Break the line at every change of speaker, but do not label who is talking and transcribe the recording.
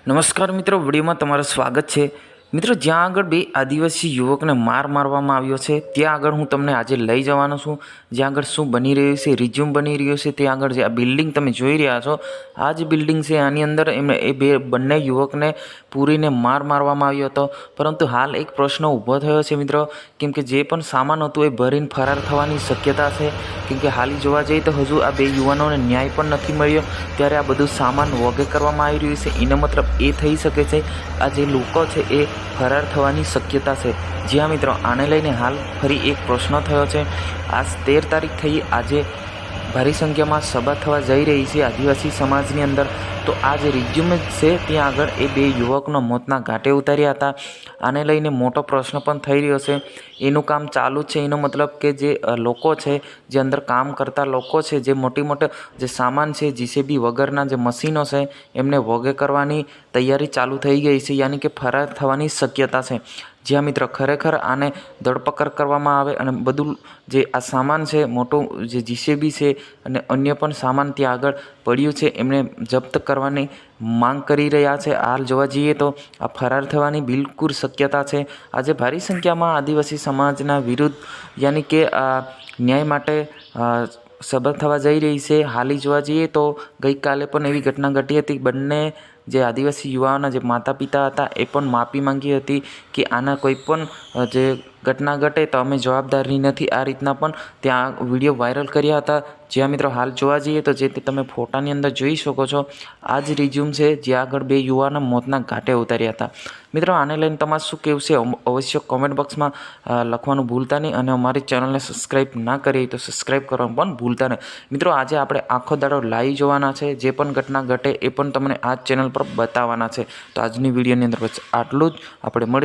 નમસ્કાર મિત્રો, વિડીયોમાં તમારું સ્વાગત છે। મિત્રો, જ્યાં આગળ બે આદિવાસી યુવકને માર મારવામાં આવ્યો છે ત્યાં આગળ હું તમને આજે લઈ જવાનો છું। જ્યાં આગળ શું બની રહ્યું છે, રિઝ્યુમ બની રહ્યું છે, ત્યાં આગળ જે આ બિલ્ડિંગ તમે જોઈ રહ્યા છો, આ જ બિલ્ડિંગ છે। આની અંદર એમને બંને યુવકને પૂરીને મારવામાં આવ્યો હતો। પરંતુ હાલ એક પ્રશ્ન ઊભો થયો છે મિત્રો, કેમ કે જે પણ સામાન હતું એ ભરીને ફરાર થવાની શક્યતા છે। કેમ કે હાલ જોવા જઈએ તો હજુ આ બે યુવાનોને ન્યાય પણ નથી મળ્યો, ત્યારે આ બધું સામાન વગે કરવામાં આવી રહ્યું છે। એનો મતલબ એ થઈ શકે છે આ જે લોકો છે એ ફરાર થવાની શક્યતા છે। જ્યાં મિત્રો આને લઈને હાલ ફરી એક પ્રશ્ન થયો છે। આ 13 તારીખ થઈ, આજે ભારી સંખ્યામાં સભા થવા જઈ રહી છે આદિવાસી સમાજની અંદર। તો આ જે રિઝ્યુમ છે ત્યાં આગળ એ બે યુવકનો મોતના ઘાટે ઉતાર્યા હતા। આને લઈને મોટો પ્રશ્ન પણ થઈ રહ્યો છે। એનું કામ ચાલુ છે, એનો મતલબ કે જે લોકો છે, જે અંદર કામ કરતા લોકો છે, જે મોટા જે સામાન છે, જીસીબી વગરના જે મશીનો છે, એમને વગે કરવાની તૈયારી ચાલુ થઈ ગઈ છે, યાની કે ફરાર થવાની શક્યતા છે। જ્યાં મિત્રો ખરેખર આને ધરપકડ કરવામાં આવે અને બધું જે આ સામાન છે, મોટું જે જીસીબી છે અને અન્ય પણ સામાન ત્યાં આગળ પડ્યું છે એમને જપ્ત કરવાની માંગ કરી રહ્યા છે। હાલ જોવા જઈએ તો આ ફરાર થવાની બિલકુલ શક્યતા છે। આજે ભારી સંખ્યામાં આદિવાસી સમાજના વિરુદ્ધ યાની કે ન્યાય માટે સભા થવા જઈ રહી છે। હાલી જોવા જઈએ તો ગઈકાલે પણ એવી ઘટના ઘટી હતી। બંને જે આદિવાસી યુવાઓના જે માતા પિતા હતા એ પણ માફી માંગી હતી કે આના કોઈ પણ જે ઘટના ઘટે તો અમે જવાબદારી નથી, આ રીતના પણ ત્યાં વિડીયો વાયરલ કર્યા હતા। જ્યાં મિત્રો હાલ જોવા જઈએ તો જે તમે ફોટાની અંદર જોઈ શકો છો, આ જ રિઝ્યુમ છે જ્યાં આગળ બે યુવાનો મોતના ઘાટે ઉતાર્યા હતા। મિત્રો આને લઈને તમારે શું કહેવું છે અવશ્ય કોમેન્ટ બોક્સમાં લખવાનું ભૂલતા નહીં, અને અમારી ચેનલને સબસ્ક્રાઈબ ના કરી તો સબસ્ક્રાઈબ કરવાનું પણ ભૂલતા નહીં। મિત્રો આજે આપણે આખો દાડો લાઈવ જોવાના છે, જે પણ ઘટના ઘટે એ પણ તમને આ ચેનલ પર બતાવવાના છે। તો આજની વિડીયોની અંદર બસ આટલું જ, આપણે મળી